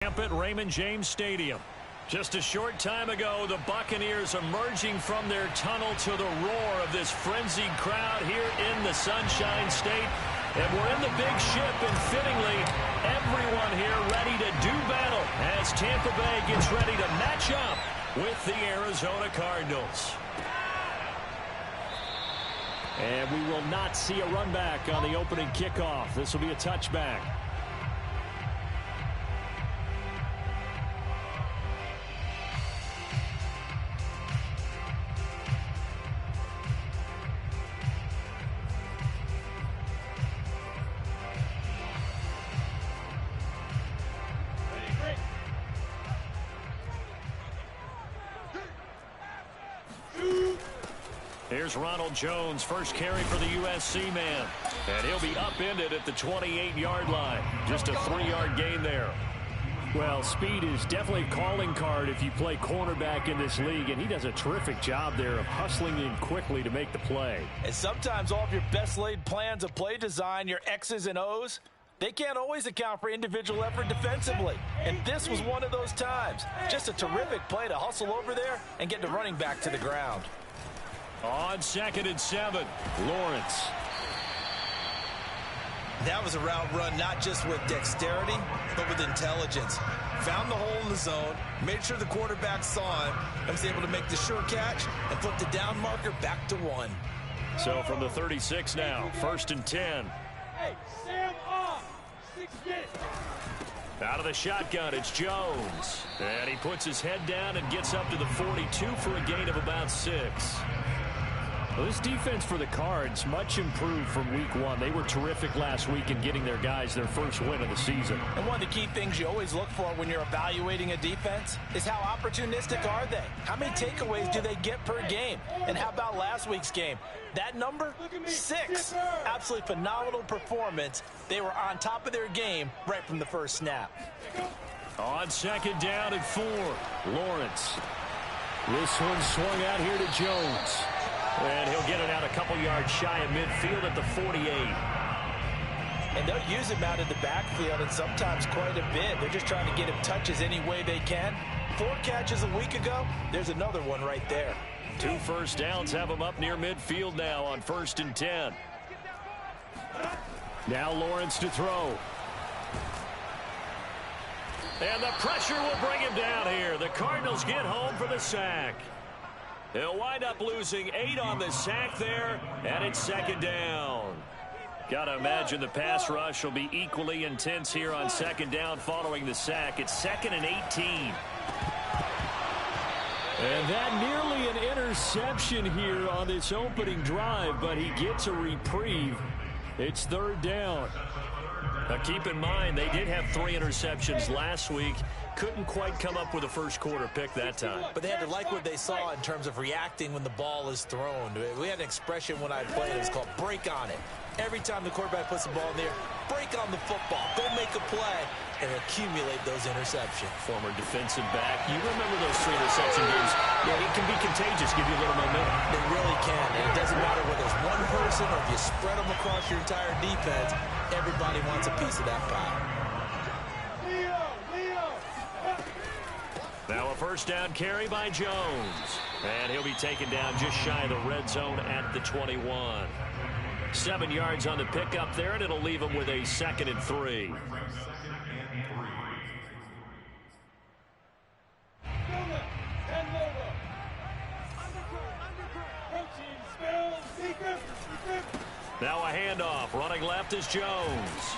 Tampa at Raymond James Stadium. Just a short time ago, the Buccaneers emerging from their tunnel to the roar of this frenzied crowd here in the Sunshine State. And we're in the big ship, and fittingly, everyone here ready to do battle as Tampa Bay gets ready to match up with the Arizona Cardinals. And we will not see a run back on the opening kickoff. This will be a touchback. Here's Ronald Jones, first carry for the USC man. And he'll be upended at the 28-yard line. Just a 3-yard gain there. Well, speed is definitely a calling card if you play cornerback in this league, and he does a terrific job there of hustling in quickly to make the play. And sometimes all of your best laid plans of play design, your X's and O's, they can't always account for individual effort defensively. And this was one of those times. Just a terrific play to hustle over there and get the running back to the ground. On 2nd and 7, Lawrence. That was a route run not just with dexterity, but with intelligence. Found the hole in the zone, made sure the quarterback saw him, and was able to make the sure catch and flip the down marker back to 1. So from the 36 now, 1st and 10. Hey, Sam off. 6 minutes. Out of the shotgun, it's Jones. And he puts his head down and gets up to the 42 for a gain of about 6. Well, this defense for the Cards, much improved from week 1. They were terrific last week in getting their guys their first win of the season. And one of the key things you always look for when you're evaluating a defense is how opportunistic are they? How many takeaways do they get per game? And how about last week's game? That number? 6. Absolutely phenomenal performance. They were on top of their game right from the first snap. On 2nd down and 4, Lawrence. This one swung out here to Jones. And he'll get it out a couple yards shy of midfield at the 48. And they'll use him out in the backfield, and sometimes quite a bit. They're just trying to get him touches any way they can. 4 catches a week ago. There's another one right there. 2 first downs have him up near midfield now on 1st and 10. Now Lawrence to throw. And the pressure will bring him down here. The Cardinals get home for the sack. They'll wind up losing 8 on the sack there, and it's 2nd down. Got to imagine the pass rush will be equally intense here on 2nd down following the sack. It's 2nd and 18. And that nearly an interception here on this opening drive, but he gets a reprieve. It's 3rd down. Now keep in mind, they did have 3 interceptions last week. Couldn't quite come up with a first quarter pick that time. But they had to like what they saw in terms of reacting when the ball is thrown. We had an expression when I played. It was called break on it. Every time the quarterback puts the ball in there, break on the football. Go make a play and accumulate those interceptions. Former defensive back. You remember those 3 interception games. Yeah, it can be contagious, give you a little momentum. They really can. And it doesn't matter whether it's one person or if you spread them across your entire defense. Everybody wants a piece of that pie. Now a first down carry by Jones. And he'll be taken down just shy of the red zone at the 21. 7 yards on the pickup there, and it'll leave him with a 2nd and 3. Now a handoff. Running left is Jones.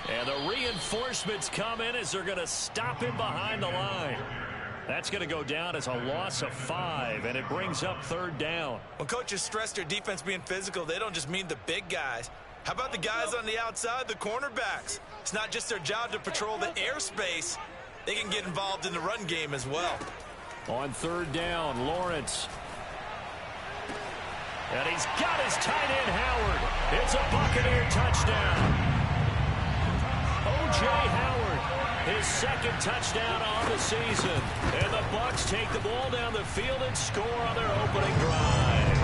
And the reinforcements come in as they're going to stop him behind the line. That's going to go down as a loss of 5, and it brings up 3rd down. When coaches stress their defense being physical, they don't just mean the big guys. How about the guys on the outside, the cornerbacks? It's not just their job to patrol the airspace. They can get involved in the run game as well. On 3rd down, Lawrence. And he's got his tight end, Howard. It's a Buccaneer touchdown. O.J. Howard, his 2nd touchdown on the season. And the Bucs take the ball down the field and score on their opening drive.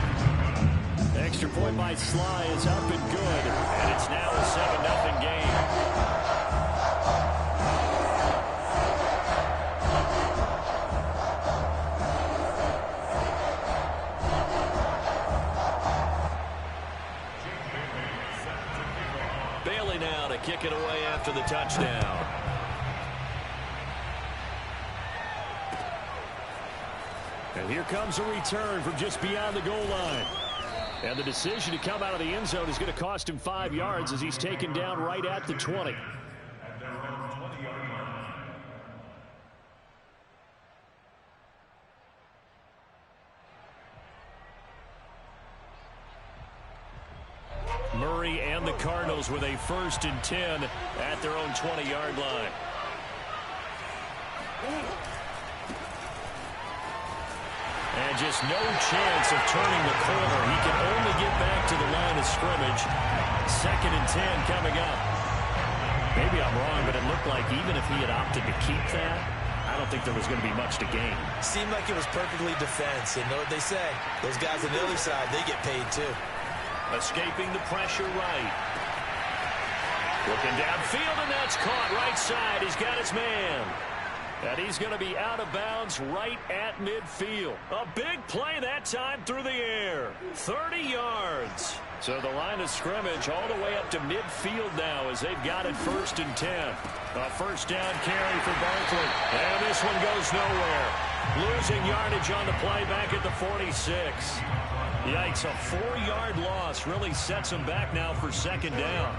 Extra point by Sly is up and good. And it's now a 7-0 game. kick it away after the touchdown. And here comes a return from just beyond the goal line. And the decision to come out of the end zone is going to cost him 5 yards as he's taken down right at the 20. Murray and the Cardinals with a 1st and 10 at their own 20-yard line. And just no chance of turning the corner. He can only get back to the line of scrimmage. 2nd and 10 coming up. Maybe I'm wrong, but it looked like even if he had opted to keep that, I don't think there was going to be much to gain. Seemed like it was perfectly defense. And know what they say? Those guys on the other side, they get paid too. Escaping the pressure right. Looking downfield, and that's caught right side. He's got his man. And he's going to be out of bounds right at midfield. A big play that time through the air. 30 yards. So the line of scrimmage all the way up to midfield now as they've got it 1st and 10. A 1st down carry for Barkley. And this one goes nowhere. Losing yardage on the play back at the 46. Yikes, a 4-yard loss really sets him back now for 2nd down.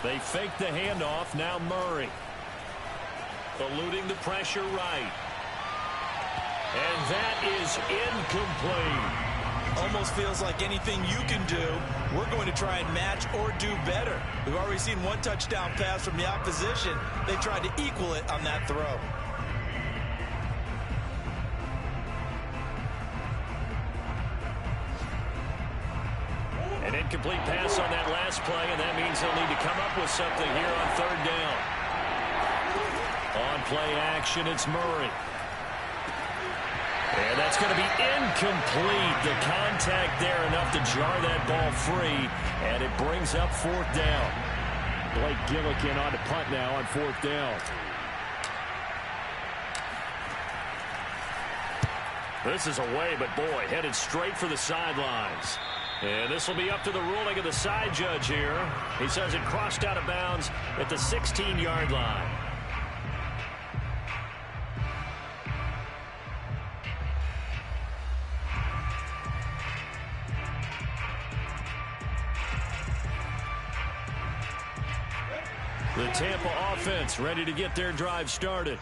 They fake the handoff. Now Murray. Eluding the pressure right. And that is incomplete. Almost feels like anything you can do, we're going to try and match or do better. We've already seen 1 touchdown pass from the opposition. They tried to equal it on that throw. An incomplete pass on that last play, and that means they'll need to come up with something here on 3rd down. On play action, it's Murray. And that's going to be incomplete. The contact there enough to jar that ball free, and it brings up 4th down. Blake Gillikin on to punt now on 4th down. This is away, but boy, headed straight for the sidelines. And this will be up to the ruling of the side judge here. He says it crossed out of bounds at the 16-yard line. The Tampa offense ready to get their drive started.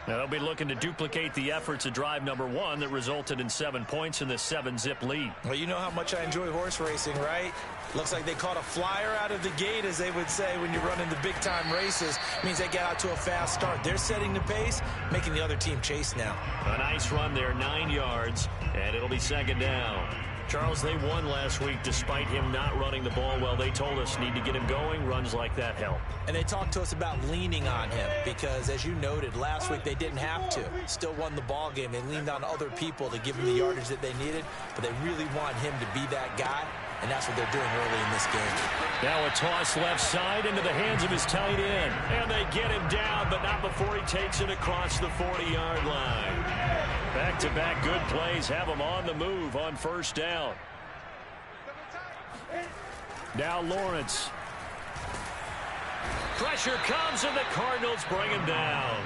Now they'll be looking to duplicate the efforts of drive number 1 that resulted in 7 points in this 7-zip lead. Well, you know how much I enjoy horse racing, right? Looks like they caught a flyer out of the gate, as they would say when you're running the big-time races. Means they get out to a fast start. They're setting the pace, making the other team chase now. A nice run there, 9 yards, and it'll be 2nd down. Charles, they won last week despite him not running the ball well. They told us need to get him going. Runs like that help. And they talked to us about leaning on him because, as you noted, last week they didn't have to. Still won the ball game. They leaned on other people to give them the yardage that they needed, but they really want him to be that guy, and that's what they're doing early in this game. Now a toss left side into the hands of his tight end. And they get him down, but not before he takes it across the 40-yard line. Back-to-back good plays have him on the move on 1st down. Now Lawrence. Pressure comes, and the Cardinals bring him down.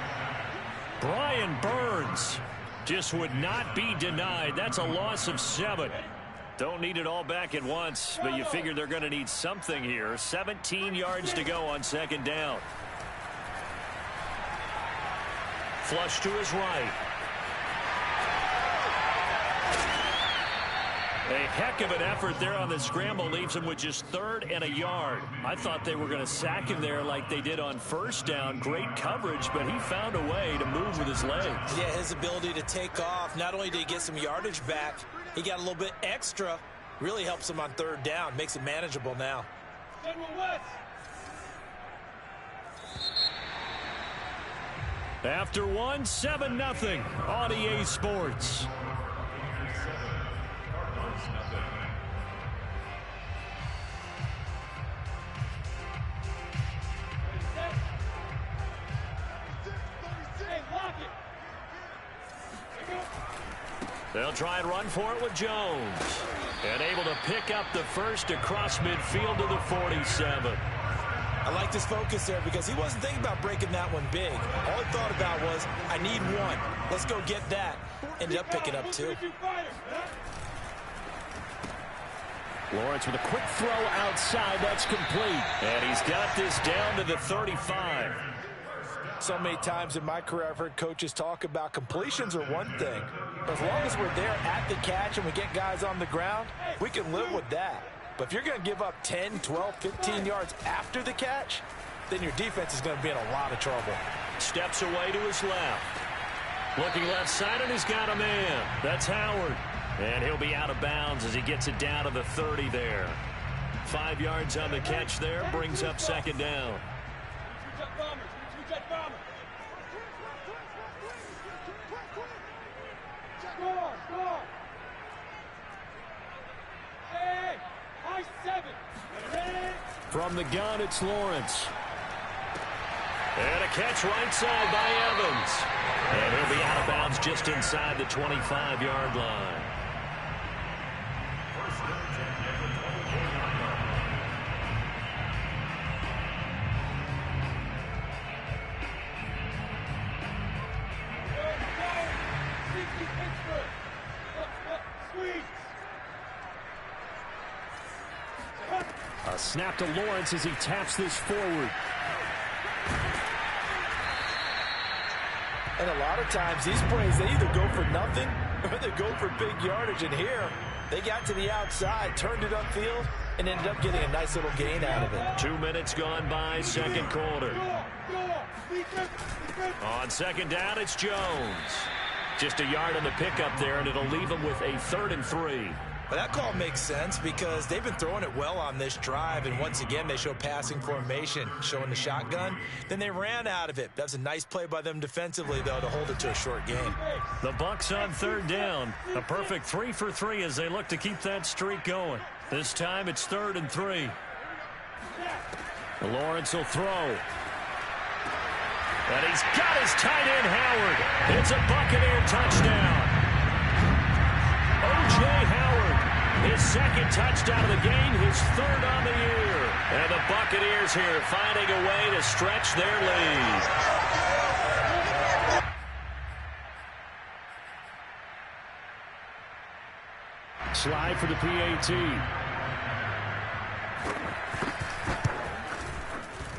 Brian Burns just would not be denied. That's a loss of 7. Don't need it all back at once, but you figure they're going to need something here. 17 yards to go on 2nd down. Flush to his right. A heck of an effort there on the scramble leaves him with just 3rd and a yard. I thought they were going to sack him there like they did on 1st down. Great coverage, but he found a way to move with his legs. Yeah, his ability to take off. Not only did he get some yardage back, he got a little bit extra. Really helps him on 3rd down. Makes it manageable now. After 7-0 on EA Sports. They'll try and run for it with Jones. And able to pick up the first across midfield to the 47. I like this focus there because he wasn't thinking about breaking that one big. All he thought about was, I need one. Let's go get that. Ended up picking up two. Lawrence with a quick throw outside. That's complete. And he's got this down to the 35. So many times in my career, I've heard coaches talk about completions are one thing. But as long as we're there at the catch and we get guys on the ground, we can live with that. But if you're going to give up 10, 12, 15 yards after the catch, then your defense is going to be in a lot of trouble. Steps away to his left. Looking left side, and he's got a man. That's Howard. And he'll be out of bounds as he gets it down to the 30 there. 5 yards on the catch there, brings up second down. From the gun, it's Lawrence. And a catch right side by Evans. And he'll be out of bounds just inside the 25-yard line. A snap to Lawrence as he taps this forward. And a lot of times these plays, they either go for nothing or they go for big yardage. And here, they got to the outside, turned it upfield, and ended up getting a nice little gain out of it. 2 minutes gone by, second quarter. On second down, it's Jones. Just a yard on the pickup there, and it'll leave him with a 3rd and 3. But that call makes sense because they've been throwing it well on this drive, and once again they show passing formation, showing the shotgun. Then they ran out of it. That's a nice play by them defensively, though, to hold it to a short game. The Bucs on 3rd down. A perfect 3 for 3 as they look to keep that streak going. This time it's 3rd and 3. Lawrence will throw. And he's got his tight end, Howard. It's a Buccaneer touchdown. O.J. Howard, his second touchdown of the game, his 3rd on the year. And the Buccaneers here finding a way to stretch their lead. Slide for the PAT.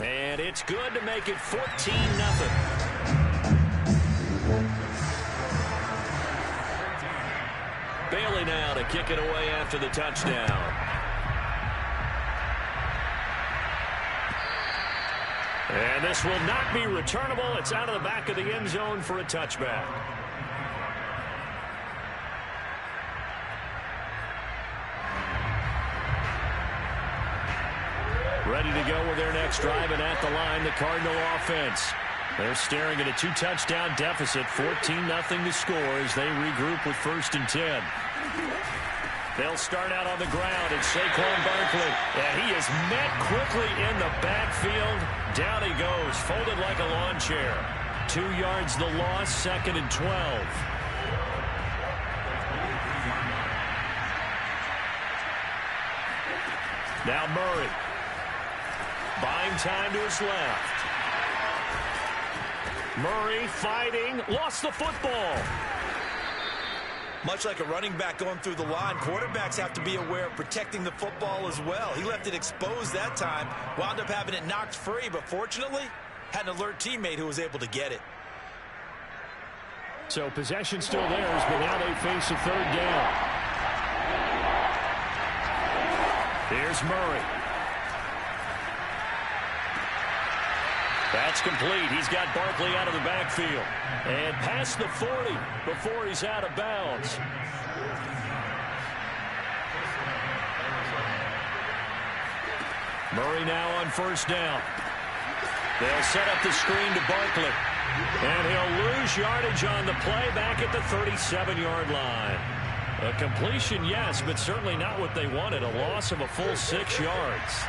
And it's good to make it 14-0. Bailey now to kick it away after the touchdown. And this will not be returnable. It's out of the back of the end zone for a touchback. Ready to go with their next drive, and at the line, the Cardinal offense. They're staring at a 2-touchdown deficit, 14-0 to score as they regroup with 1st and 10. They'll start out on the ground, and Saquon Barkley. And he is met quickly in the backfield. Down he goes, folded like a lawn chair. 2 yards the loss, 2nd and 12. Now Murray. Buying time to his left. Murray fighting, lost the football. Much like a running back going through the line, quarterbacks have to be aware of protecting the football as well. He left it exposed that time, wound up having it knocked free, but fortunately, had an alert teammate who was able to get it. So possession still theirs, but now they face a 3rd down. Here's Murray. That's complete. He's got Barkley out of the backfield. And past the 40 before he's out of bounds. Murray now on 1st down. They'll set up the screen to Barkley. And he'll lose yardage on the play back at the 37-yard line. A completion, yes, but certainly not what they wanted. A loss of a full 6 yards.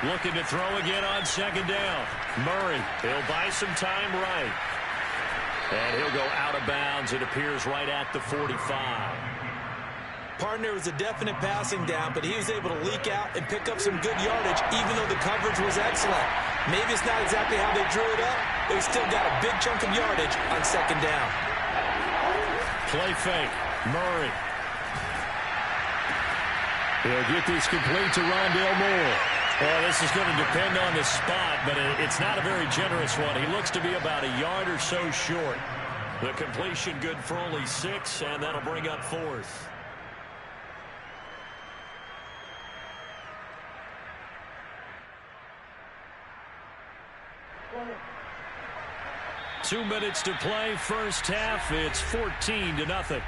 Looking to throw again on 2nd down. Murray, he'll buy some time right. And he'll go out of bounds. It appears right at the 45. Partner was a definite passing down, but he was able to leak out and pick up some good yardage, even though the coverage was excellent. Maybe it's not exactly how they drew it up, but he still got a big chunk of yardage on second down. Play fake. Murray. He'll get this complete to Rondale Moore. Well, this is going to depend on the spot, but it's not a very generous one. He looks to be about a yard or so short. The completion good for only 6, and that'll bring up 4th. Two minutes to play, first half. It's 14-0.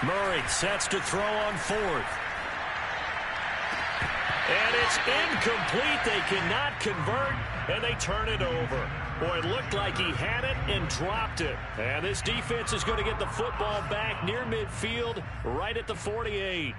Murray sets to throw on 4th. And it's incomplete. They cannot convert, and they turn it over. Boy, it looked like he had it and dropped it. And this defense is going to get the football back near midfield, right at the 48.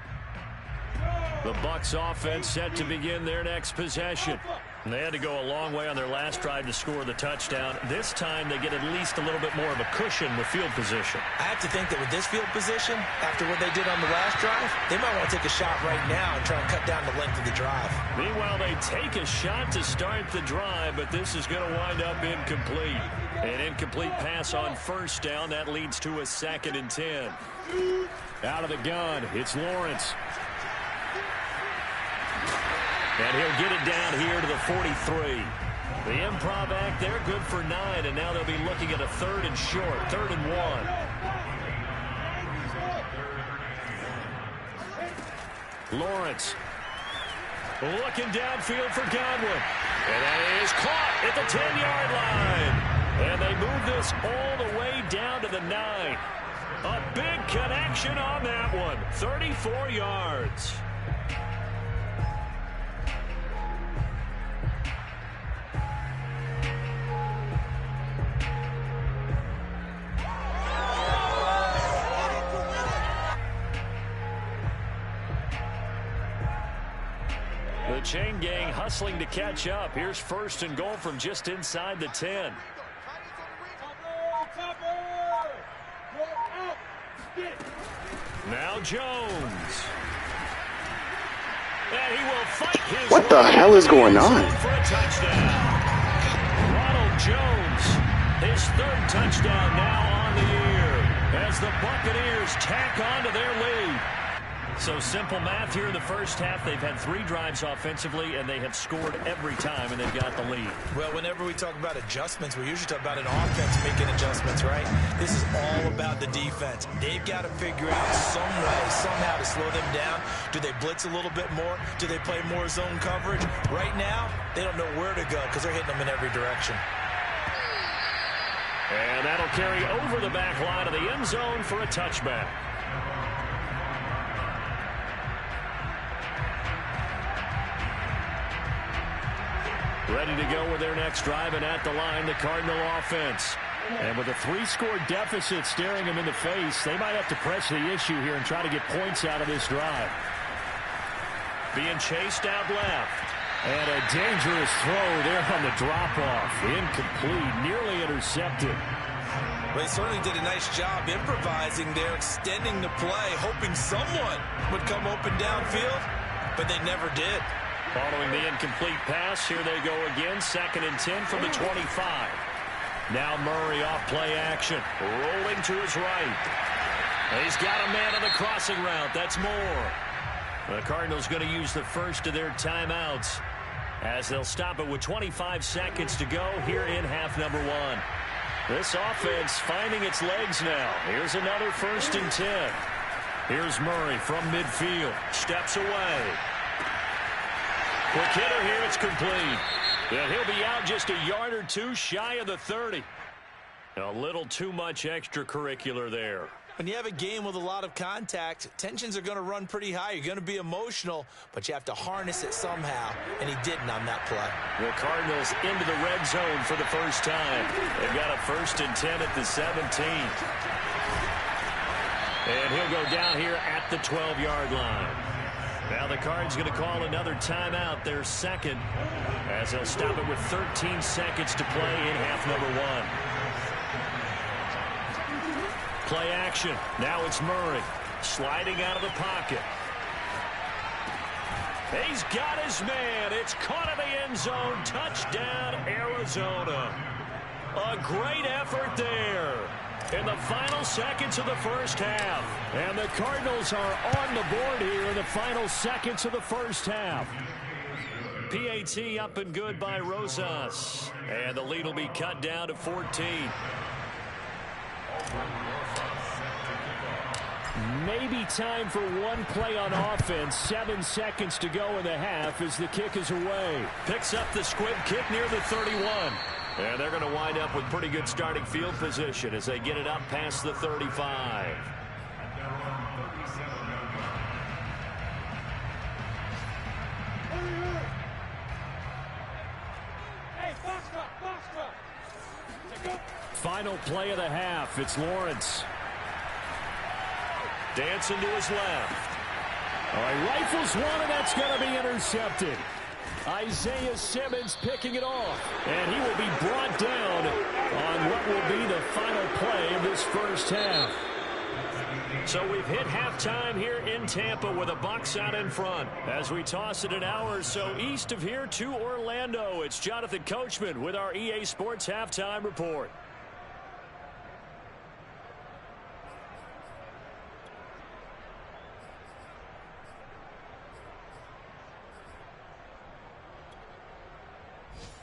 The Bucs offense set to begin their next possession. And they had to go a long way on their last drive to score the touchdown. This time they get at least a little bit more of a cushion with field position. I have to think that with this field position, after what they did on the last drive, they might want to take a shot right now and try and cut down the length of the drive. Meanwhile, they take a shot to start the drive, but this is going to wind up incomplete. An incomplete pass on first down. That leads to a 2nd and 10. Out of the gun, it's Lawrence. And he'll get it down here to the 43. The improv act there, good for 9, and now they'll be looking at a 3rd and short, 3rd and 1. Lawrence looking downfield for Godwin. And that is caught at the 10-yard line. And they move this all the way down to the 9. A big connection on that one, 34 yards. The chain gang hustling to catch up. Here's 1st and goal from just inside the 10. Now Jones. And he will fight his What the hell is going on? For a touchdown. Ronald Jones, his 3rd touchdown now on the year as the Buccaneers tack on to their lead. So simple math here in the first half. They've had 3 drives offensively, and they have scored every time, and they've got the lead. Well, whenever we talk about adjustments, we usually talk about an offense making adjustments, right? This is all about the defense. They've got to figure out some way, somehow to slow them down. Do they blitz a little bit more? Do they play more zone coverage? Right now, they don't know where to go because they're hitting them in every direction. And that'll carry over the back line of the end zone for a touchback. Ready to go with their next drive, and at the line, the Cardinal offense. And with a 3-score deficit staring them in the face, they might have to press the issue here and try to get points out of this drive. Being chased out left. And a dangerous throw there on the drop-off. Incomplete, nearly intercepted. Well, they certainly did a nice job improvising there, extending the play, hoping someone would come open downfield, but they never did. Following the incomplete pass, here they go again. 2nd and 10 from the 25. Now Murray off play action. Rolling to his right. He's got a man on the crossing route. That's Moore. The Cardinals going to use the first of their timeouts as they'll stop it with 25 seconds to go here in half number 1. This offense finding its legs now. Here's another 1st and 10. Here's Murray from midfield. Steps away. Quick hitter here, it's complete. And he'll be out just a yard or 2 shy of the 30. A little too much extracurricular there. When you have a game with a lot of contact, tensions are going to run pretty high. You're going to be emotional, but you have to harness it somehow, and he didn't on that play. The Cardinals into the red zone for the first time. They've got a 1st and 10 at the 17. And he'll go down here at the 12-yard line. Now the Cards going to call another timeout, their second, as they'll stop it with 13 seconds to play in half number 1. Play action. Now it's Murray sliding out of the pocket. He's got his man. It's caught in the end zone. Touchdown, Arizona. A great effort there in the final seconds of the first half. And the Cardinals are on the board here in the final seconds of the first half. PAT up and good by Rosas. And the lead will be cut down to 14. Maybe time for one play on offense. 7 seconds to go in the half as the kick is away. Picks up the squib kick near the 31. And they're going to wind up with pretty good starting field position as they get it up past the 35. Final play of the half. It's Lawrence. Dancing to his left. All right, rifles one, and that's going to be intercepted. Isaiah Simmons picking it off. And he will be brought down on what will be the final play of this first half. So we've hit halftime here in Tampa with the Bucs out in front. As we toss it an hour or so east of here to Orlando, it's Jonathan Coachman with our EA Sports Halftime Report.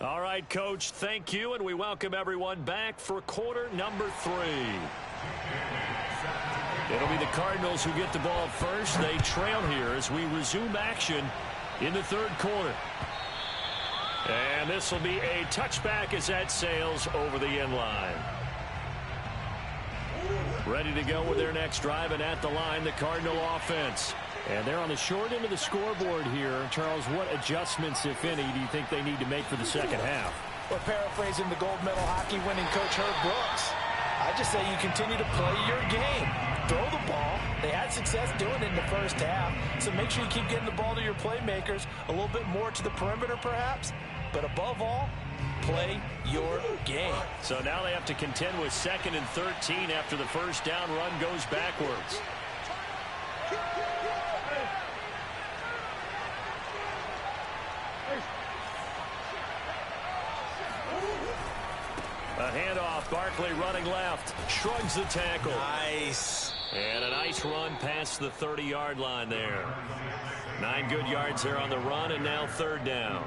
All right, Coach, thank you, and we welcome everyone back for quarter number 3. It'll be the Cardinals who get the ball first. They trail here as we resume action in the third quarter. And this will be a touchback as that sails over the end line. Ready to go with their next drive, and at the line, the Cardinal offense. And they're on the short end of the scoreboard here. Charles, what adjustments, if any, do you think they need to make for the second half? Well, paraphrasing the gold medal hockey winning coach Herb Brooks, I just say you continue to play your game. Throw the ball. They had success doing it in the first half, so make sure you keep getting the ball to your playmakers, a little bit more to the perimeter perhaps, but above all, play your game. So now they have to contend with 2nd and 13 after the first down run goes backwards. A handoff, Barkley running left, shrugs the tackle. Nice. And a nice run past the 30-yard line there. 9 good yards there on the run, and now third down.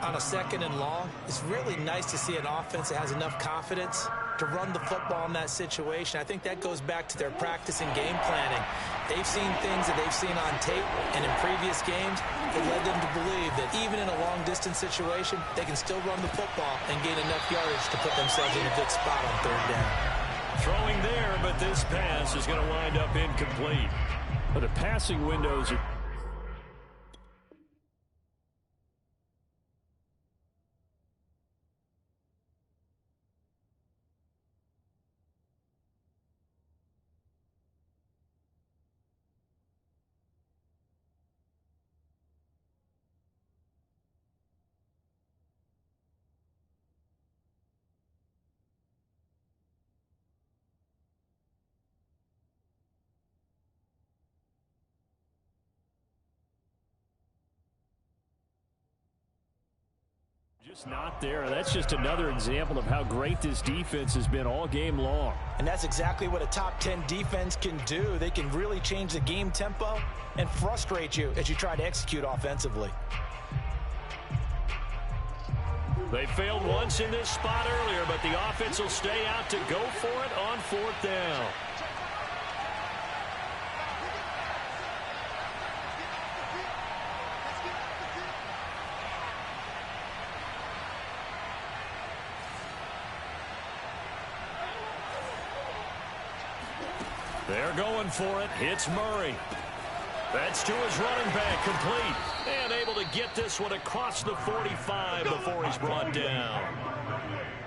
On a 2nd and long, it's really nice to see an offense that has enough confidence to run the football in that situation. I think that goes back to their practice and game planning. They've seen things that they've seen on tape and in previous games that led them to believe that even in a long-distance situation, they can still run the football and gain enough yardage to put themselves in a good spot on third down. Throwing there, but this pass is going to wind up incomplete. But the passing windows are... just not there. That's just another example of how great this defense has been all game long. And that's exactly what a top 10 defense can do. They can really change the game tempo and frustrate you as you try to execute offensively. They failed once in this spot earlier, but the offense will stay out to go for it on 4th down. They're going for it. It's Murray. That's to his running back, complete. And able to get this one across the 45 before he's brought down.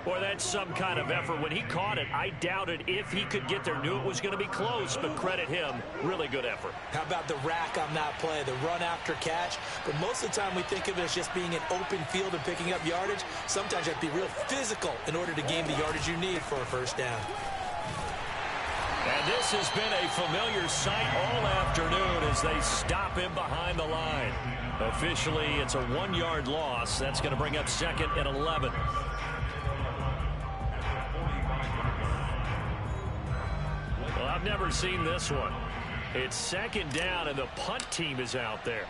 Boy, that's some kind of effort. When he caught it, I doubted if he could get there. Knew it was going to be close, but credit him. Really good effort. How about the rack on that play, the run after catch? But most of the time we think of it as just being an open field and picking up yardage. Sometimes you have to be real physical in order to gain the yardage you need for a first down. And this has been a familiar sight all afternoon as they stop him behind the line. Officially, it's a 1-yard loss. That's going to bring up 2nd and 11. Well, I've never seen this one. It's 2nd down, and the punt team is out there.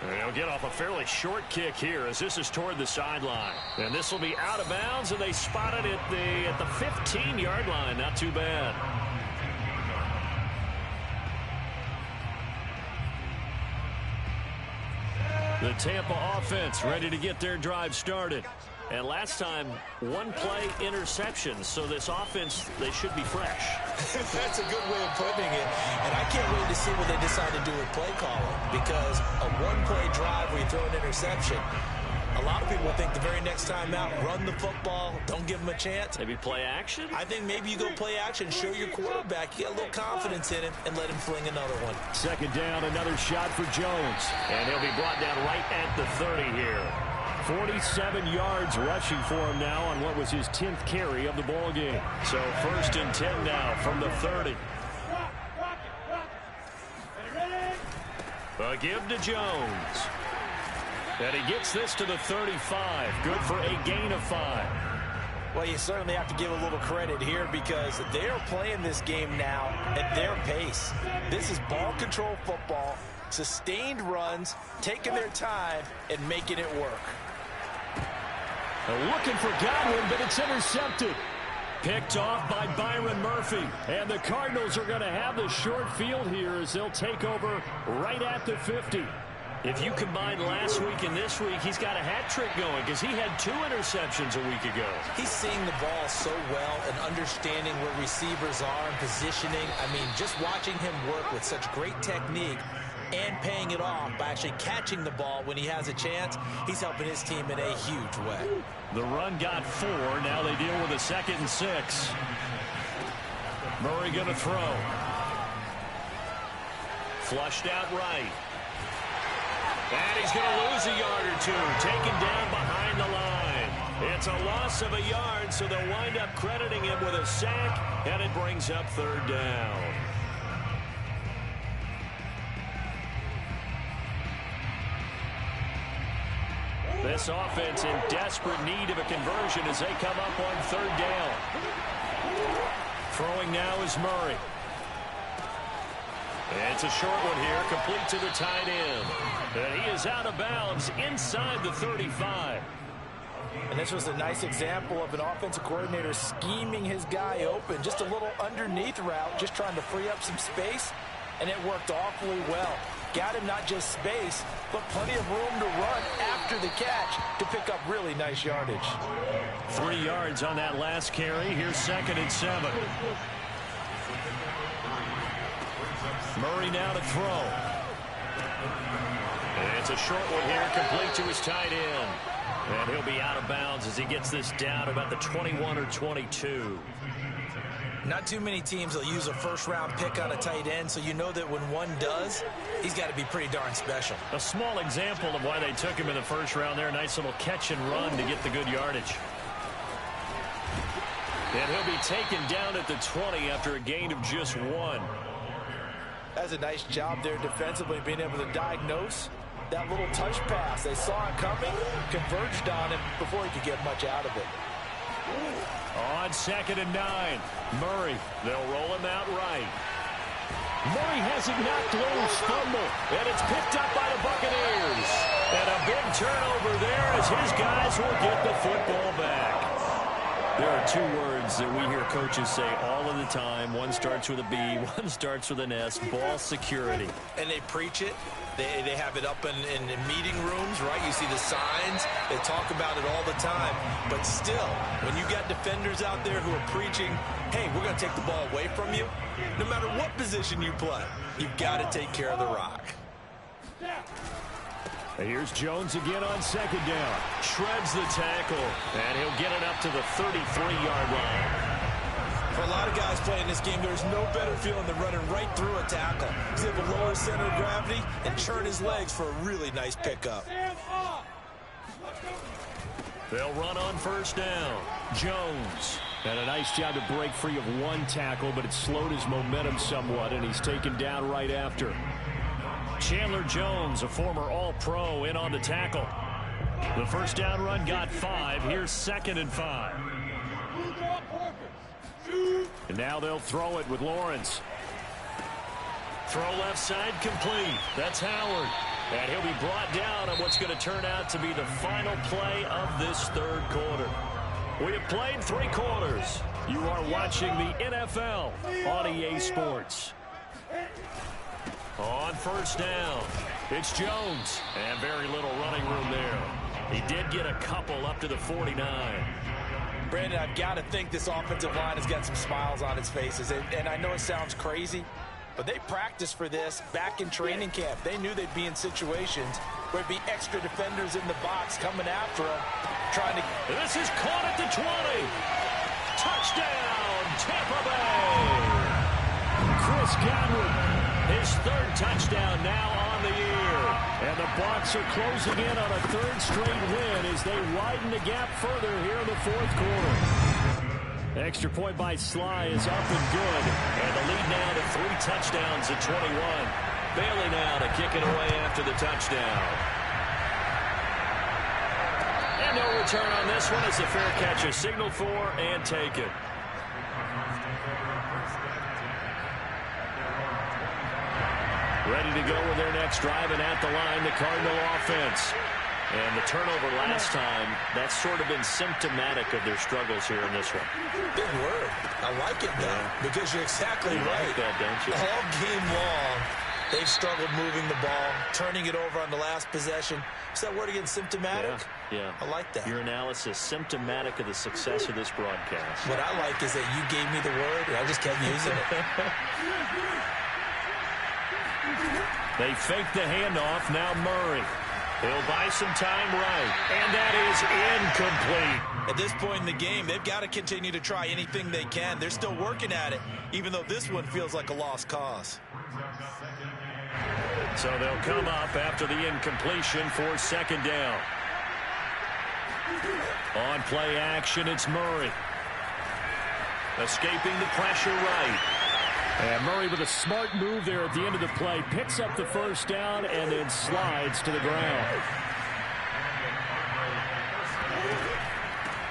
And they'll get off a fairly short kick here as this is toward the sideline. And this will be out of bounds, and they spot it at the 15-yard line. Not too bad. The Tampa offense ready to get their drive started. And last time, 1-play interception. So this offense, they should be fresh. That's a good way of putting it. And I can't wait to see what they decide to do with play calling. Because a 1-play drive where you throw an interception, a lot of people think the very next time out, run the football, don't give them a chance. Maybe play action? I think maybe you go play action, show your quarterback, you get a little confidence in him, and let him fling another one. 2nd down, another shot for Jones. And he'll be brought down right at the 30 here. 47 yards rushing for him now on what was his 10th carry of the ball game. So 1st and 10 now from the 30. A give to Jones. And he gets this to the 35. Good for a gain of 5. Well, you certainly have to give a little credit here because they're playing this game now at their pace. This is ball control football, sustained runs, taking their time, and making it work. Looking for Godwin, but it's intercepted. Picked off by Byron Murphy. And the Cardinals are going to have the short field here as they'll take over right at the 50. If you combine last week and this week, he's got a hat trick going because he had 2 interceptions a week ago. He's seeing the ball so well and understanding where receivers are and positioning. I mean, just watching him work with such great technique and paying it off by actually catching the ball when he has a chance, he's helping his team in a huge way. The run got 4. Now they deal with a 2nd and 6. Murray going to throw. Flushed out right. And he's going to lose a yard or 2. Taken down behind the line. It's a loss of a yard, so they'll wind up crediting him with a sack, and it brings up 3rd down. This offense in desperate need of a conversion as they come up on 3rd down. Throwing now is Murray. It's a short one here, complete to the tight end. And he is out of bounds inside the 35. And this was a nice example of an offensive coordinator scheming his guy open. Just a little underneath route, just trying to free up some space, and it worked awfully well. Got him not just space, but plenty of room to run after the catch to pick up really nice yardage. 3 yards on that last carry. Here's 2nd and 7. Murray now to throw. And it's a short one here, complete to his tight end. And he'll be out of bounds as he gets this down about the 21 or 22. Not too many teams will use a 1st-round pick on a tight end, so you know that when one does, he's got to be pretty darn special. A small example of why they took him in the 1st round there. Nice little catch and run to get the good yardage. And he'll be taken down at the 20 after a gain of just 1. That's a nice job there defensively, being able to diagnose that little touch pass. They saw it coming, converged on him before he could get much out of it. On 2nd and 9, Murray. They'll roll him out right. Murray has it knocked loose, fumble, and it's picked up by the Buccaneers. And a big turnover there as his guys will get the football back. There are 2 words that we hear coaches say all of the time. One starts with a B, one starts with an S, ball security. And they preach it. They have it up in meeting rooms, right? You see the signs. They talk about it all the time. But still, when you got defenders out there who are preaching, hey, we're going to take the ball away from you, no matter what position you play, you've got to take care of the rock. Here's Jones again on second down. Shreds the tackle, and he'll get it up to the 33-yard line. For a lot of guys playing this game, there's no better feeling than running right through a tackle. He's able to lower center of gravity and churn his legs for a really nice pickup. They'll run on first down. Jones. Had a nice job to break free of one tackle, but it slowed his momentum somewhat, and he's taken down right after. Chandler Jones, a former All-Pro, in on the tackle. The first down run got 5. Here's 2nd and 5. And now they'll throw it with Lawrence. Throw left side complete. That's Howard. And he'll be brought down on what's going to turn out to be the final play of this third quarter. We have played 3 quarters. You are watching the NFL on EA Sports. On first down, it's Jones. And very little running room there. He did get a couple up to the 49. Brandon, I've got to think this offensive line has got some smiles on its faces. And I know it sounds crazy, but they practiced for this back in training camp. They knew they'd be in situations where there'd be extra defenders in the box coming after them, trying to... This is caught at the 20. Touchdown, Tampa Bay. Chris Godwin. His 3rd touchdown now on the year. And the Bucs are closing in on a 3rd straight win as they widen the gap further here in the 4th quarter. Extra point by Sly is up and good. And the lead now to 3 touchdowns at 21. Bailey now to kick it away after the touchdown. And no return on this one as the fair catch is signaled for and taken. Ready to go with their next drive, and at the line, the Cardinal offense. And the turnover last time, that's sort of been symptomatic of their struggles here in this one. Big word. I like it, though, because you're exactly right. Like that, don't you? All game long, they've struggled moving the ball, turning it over on the last possession. Is that word again, symptomatic? Yeah. I like that. Your analysis, symptomatic of the success of this broadcast. What I like is that you gave me the word, and I just kept using it. They fake the handoff. Now Murray. He'll buy some time right. And that is incomplete. At this point in the game, they've got to continue to try anything they can. They're still working at it, even though this one feels like a lost cause. So they'll come up after the incompletion for 2nd down. On play action, it's Murray. Escaping the pressure right. And Murray with a smart move there at the end of the play. Picks up the first down and then slides to the ground.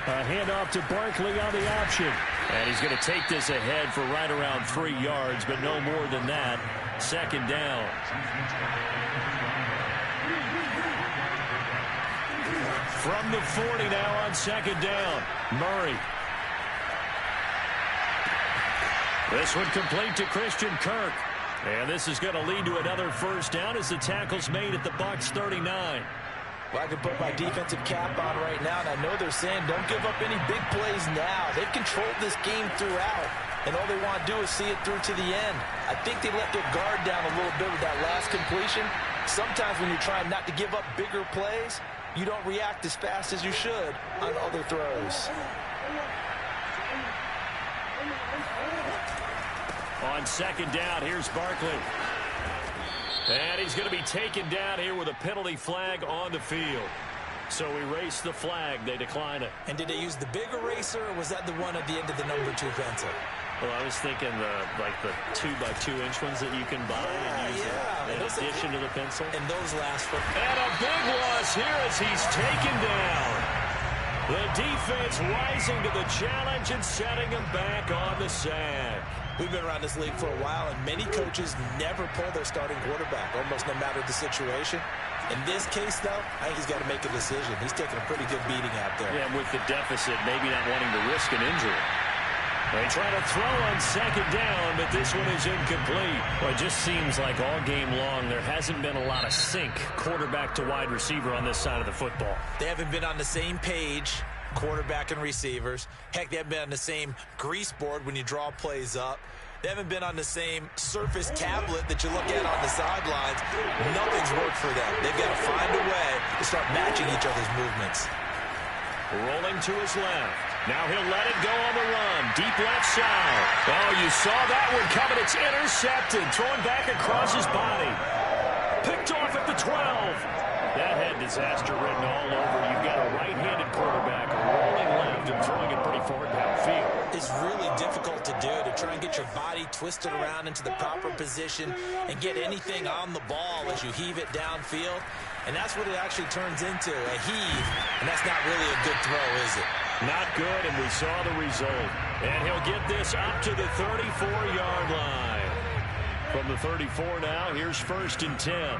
A handoff to Barkley on the option. And he's going to take this ahead for right around 3 yards, but no more than that. 2nd down. From the 40 now on 2nd down. Murray. This one complete to Christian Kirk. And this is going to lead to another first down as the tackle's made at the Bucs 39. Well, I can put my defensive cap on right now, and I know they're saying don't give up any big plays now. They've controlled this game throughout, and all they want to do is see it through to the end. I think they let their guard down a little bit with that last completion. Sometimes when you're trying not to give up bigger plays, you don't react as fast as you should on other throws. On 2nd down, here's Barkley. And he's going to be taken down here with a penalty flag on the field. So erase the flag. They decline it. And did they use the big eraser, or was that the one at the end of the number 2 pencil? Well, I was thinking the 2x2-inch ones that you can buy and use in addition to the pencil. And those last for... And a big loss here as he's taken down. The defense rising to the challenge and setting him back on the sack. We've been around this league for a while, and many coaches never pull their starting quarterback, almost no matter the situation. In this case, though, I think he's got to make a decision. He's taking a pretty good beating out there. Yeah, with the deficit, maybe not wanting to risk an injury. They try to throw on 2nd down, but this one is incomplete. Well, it just seems like all game long there hasn't been a lot of sync quarterback to wide receiver on this side of the football. They haven't been on the same page, quarterback and receivers. Heck, they haven't been on the same grease board when you draw plays up. They haven't been on the same surface tablet that you look at on the sidelines. Nothing's worked for them. They've got to find a way to start matching each other's movements. Rolling to his left. Now he'll let it go on the run. Deep left side. Oh, you saw that one coming. It's intercepted. Throwing back across his body. Picked off at the 12. That had disaster written all over. You've got a right-handed quarterback rolling left and throwing it pretty far downfield. It's really difficult to do, to try and get your body twisted around into the proper position and get anything on the ball as you heave it downfield. And that's what it actually turns into, a heave. And that's not really a good throw, is it? Not good, and we saw the result. And he'll get this up to the 34-yard line. From the 34 now, here's 1st and 10.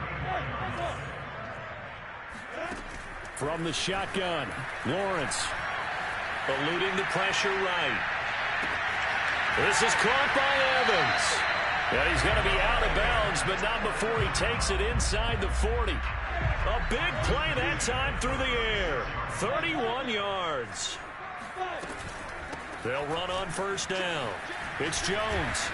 From the shotgun, Lawrence eluding the pressure right. This is caught by Evans. And he's going to be out of bounds, but not before he takes it inside the 40. A big play that time through the air. 31 yards. They'll run on 1st down. It's Jones.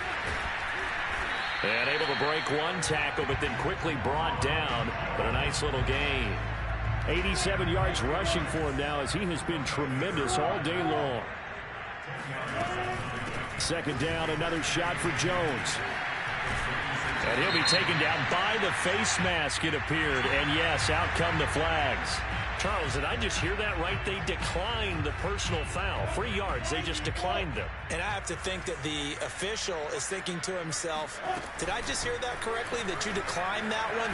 And able to break one tackle, but then quickly brought down. But a nice little gain. 87 yards rushing for him now as he has been tremendous all day long. 2nd down, another shot for Jones. And he'll be taken down by the face mask, it appeared. And yes, out come the flags. Charles, did I just hear that right? They declined the personal foul. 3 yards, they just declined them. And I have to think that the official is thinking to himself, did I just hear that correctly, that you declined that one?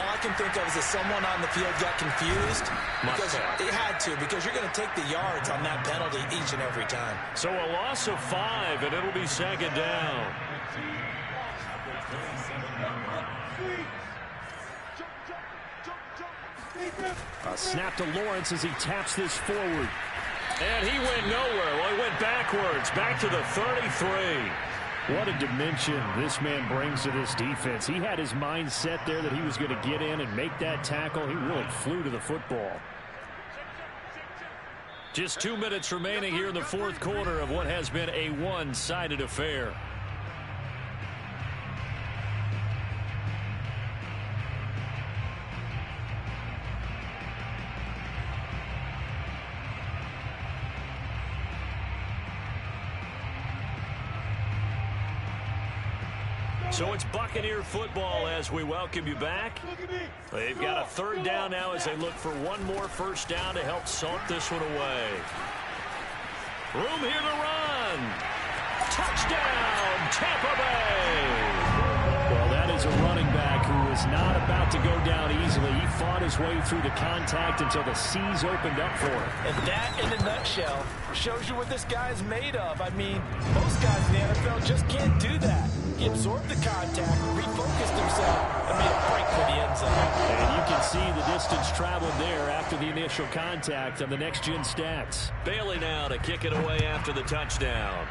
All I can think of is that someone on the field got confused. Because it had to, because you're going to take the yards on that penalty each and every time. So a loss of 5, and it'll be 2nd down. A snap to Lawrence as he taps this forward. And he went nowhere. Well, he went backwards, back to the 33. What a dimension this man brings to this defense. He had his mind set there that he was going to get in and make that tackle. He really flew to the football. Just 2 minutes remaining here in the 4th quarter of what has been a one-sided affair. So it's Buccaneer football as we welcome you back. They've got a 3rd down now as they look for one more 1st down to help salt this one away. Room here to run. Touchdown, Tampa Bay. Well, that is a running back who is not about to go down easily. He fought his way through the contact until the seas opened up for him. And that, in a nutshell, shows you what this guy is made of. I mean, most guys in the NFL just can't do that. He absorbed the contact, refocused himself, and made a break for the end zone. And you can see the distance traveled there after the initial contact on the next-gen stats. Bailey now to kick it away after the touchdown.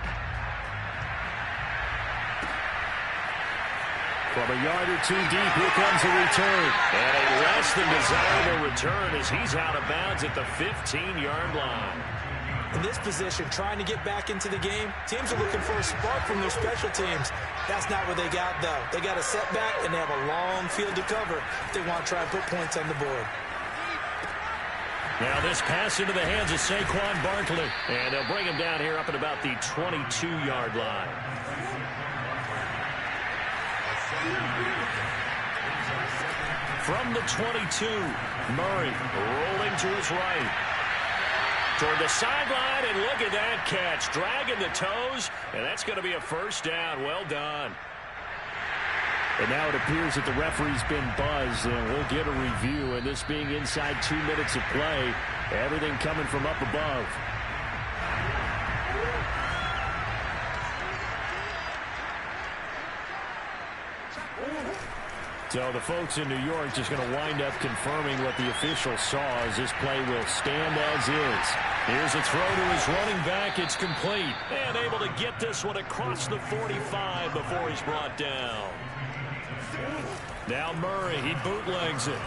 From a yard or 2 deep, here comes a return. And a less than desirable return as he's out of bounds at the 15-yard line. In this position, trying to get back into the game, teams are looking for a spark from their special teams. That's not what they got, though. They got a setback, and they have a long field to cover if they want to try and put points on the board. Now this pass into the hands of Saquon Barkley. And they'll bring him down here up at about the 22-yard line. From the 22, Murray rolling to his right. Toward the sideline, and look at that catch. Dragging the toes, and that's going to be a 1st down. Well done. And now it appears that the referee's been buzzed, and we'll get a review. And this being inside 2 minutes of play, everything coming from up above. So the folks in New York just going to wind up confirming what the official saw as this play will stand as is. Here's a throw to his running back. It's complete. And able to get this one across the 45 before he's brought down. Now Murray, he bootlegs it.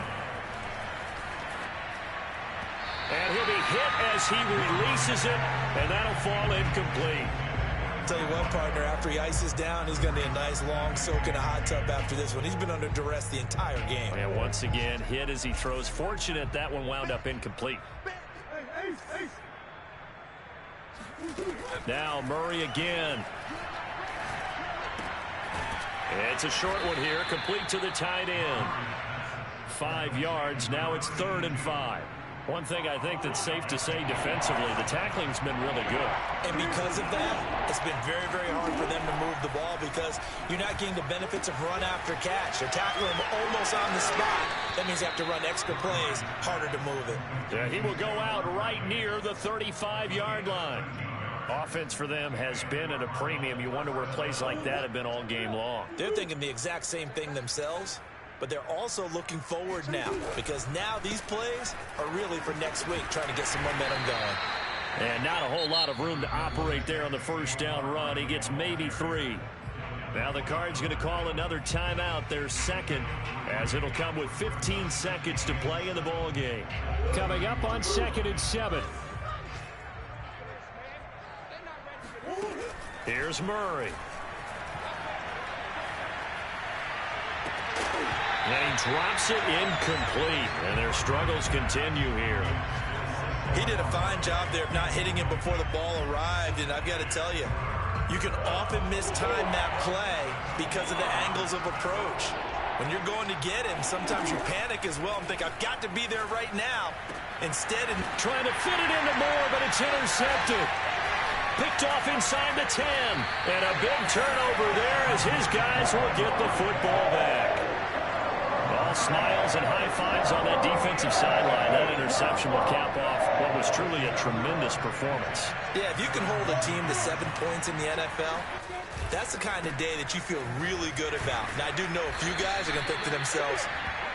And he'll be hit as he releases it, and that'll fall incomplete. tell you what, partner, after he ices down, he's going to need a nice, long soak in a hot tub after this one. He's been under duress the entire game. And once again, hit as he throws. Fortunate that one wound up incomplete. Now Murray again. It's a short one here, complete to the tight end. 5 yards, now it's 3rd and 5. One thing I think that's safe to say defensively, the tackling's been really good. And because of that, it's been very, very hard for them to move the ball because you're not getting the benefits of run after catch. They're tackling him almost on the spot. That means you have to run extra plays, harder to move it. Yeah, he will go out right near the 35-yard line. Offense for them has been at a premium. You wonder where plays like that have been all game long. They're thinking the exact same thing themselves, but they're also looking forward now because now these plays are really for next week, trying to get some momentum going. And not a whole lot of room to operate there on the first down run. He gets maybe 3. Now the Cards going to call another timeout, their second, as it'll come with 15 seconds to play in the ball game. Coming up on 2nd and 7. Here's Murray. And he drops it incomplete. And their struggles continue here. He did a fine job there of not hitting him before the ball arrived. And I've got to tell you, you can often mistime that play because of the angles of approach. When you're going to get him, sometimes you panic as well and think, I've got to be there right now. Instead, trying to fit it into Moore, but it's intercepted. Picked off inside the 10. And a big turnover there as his guys will get the football back. All smiles and high fives on that defensive sideline. That interception will cap off what was truly a tremendous performance. Yeah, if you can hold a team to 7 points in the NFL, that's the kind of day that you feel really good about. Now, I do know a few guys are going to think to themselves,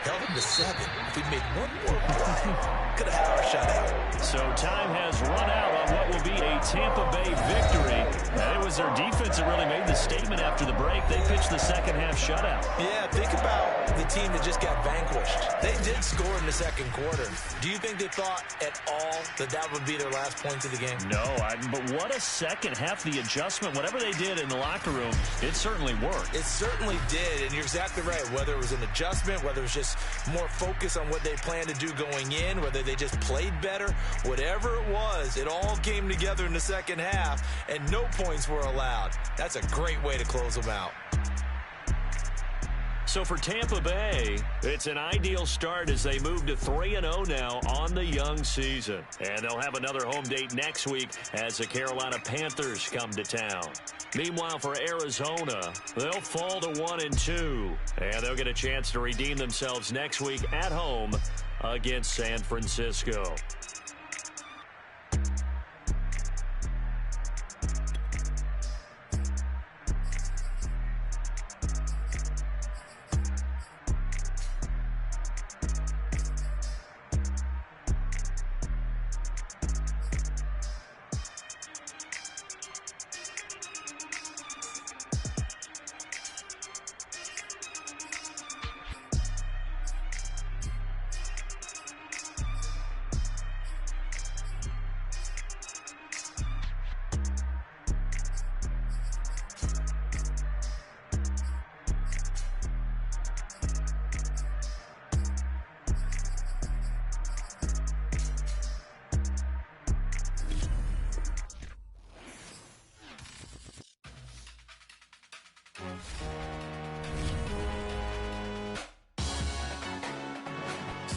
held them to 7. If we made one more play, could have had our shutout. So time has run out on what will be a Tampa Bay victory. And it was their defense that really made the statement after the break. They pitched the second half shutout. Yeah, think about the team that just got vanquished. They did score in the second quarter. Do you think they thought at all that that would be their last points of the game? No, but what a second half. The adjustment, whatever they did in the locker room, it certainly worked. It certainly did, and you're exactly right. Whether it was an adjustment, whether it was just more focus on what they planned to do going in, whether they just played better, whatever it was, it all came together in the second half, and no points were allowed. That's a great way to close them out. So for Tampa Bay, it's an ideal start as they move to 3-0 now on the young season. And they'll have another home date next week as the Carolina Panthers come to town. Meanwhile, for Arizona, they'll fall to 1-2. And they'll get a chance to redeem themselves next week at home against San Francisco.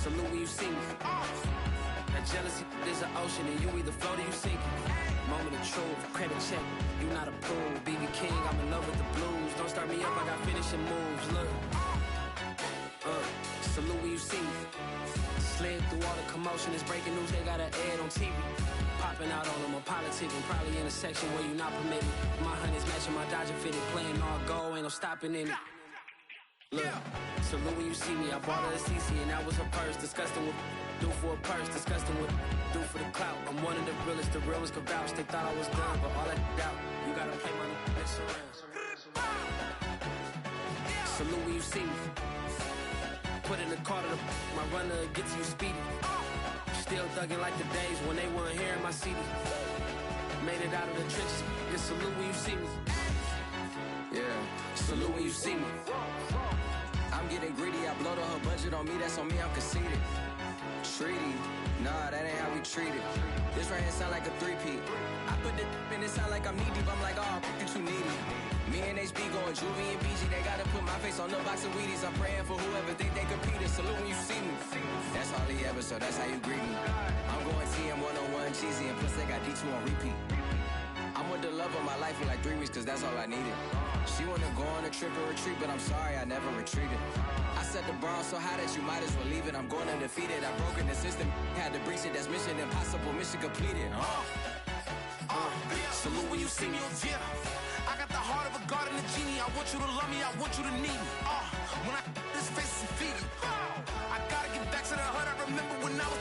Salute when you see me. That jealousy is an ocean, and you either float or you sink. Moment of truth, credit check, you not approved. BB King, I'm in love with the blues. Don't start me up, I got finishing moves. Look, salute when you see me. Slid through all the commotion, it's breaking news, they got an ad on TV. Popping out on them, I'm politicking, probably in a section where you not permitted. My honey's matching my Dodger fitted, playing all go, ain't no stopping in it. Look, salute when you see me. I bought her a CC and that was her purse. Disgusting with do for a purse. Disgusting with do for the clout. I'm one of the realest. The real ones could vouch. They thought I was done, but all that doubt. You gotta play my next around. Salute when you see me. Put in the car to my runner gets you speedy. Still thugging like the days when they weren't here in my CD. Made it out of the trenches. Just salute when you see me. Yeah, salute when you see me. I'm getting greedy, I blow the whole budget on me, that's on me, I'm conceited. Treaty, nah, that ain't how we treat it. This right here sound like a three-peat. I put the in it sound like I'm knee-deep, I'm like, oh, you too needy. Me and HB going Juvie and BG, they gotta put my face on the box of Wheaties. I'm praying for whoever think they competed, salute when you see me. That's all he ever, so that's how you greet me. I'm going TM 101 cheesy, and plus they got D2 on repeat. I'm with the love of my life for like 3 weeks, cause that's all I needed. She wanna go on a trip or retreat, but I'm sorry, I never retreated. I set the bar so high that you might as well leave it. I'm going undefeated, I've broken the system. Had to breach it, that's mission impossible, mission completed. Salute when you see me, yeah. I got the heart of a god and a genie. I want you to love me, I want you to need me. When I this face is feet. I gotta get back to the hood, I remember when I was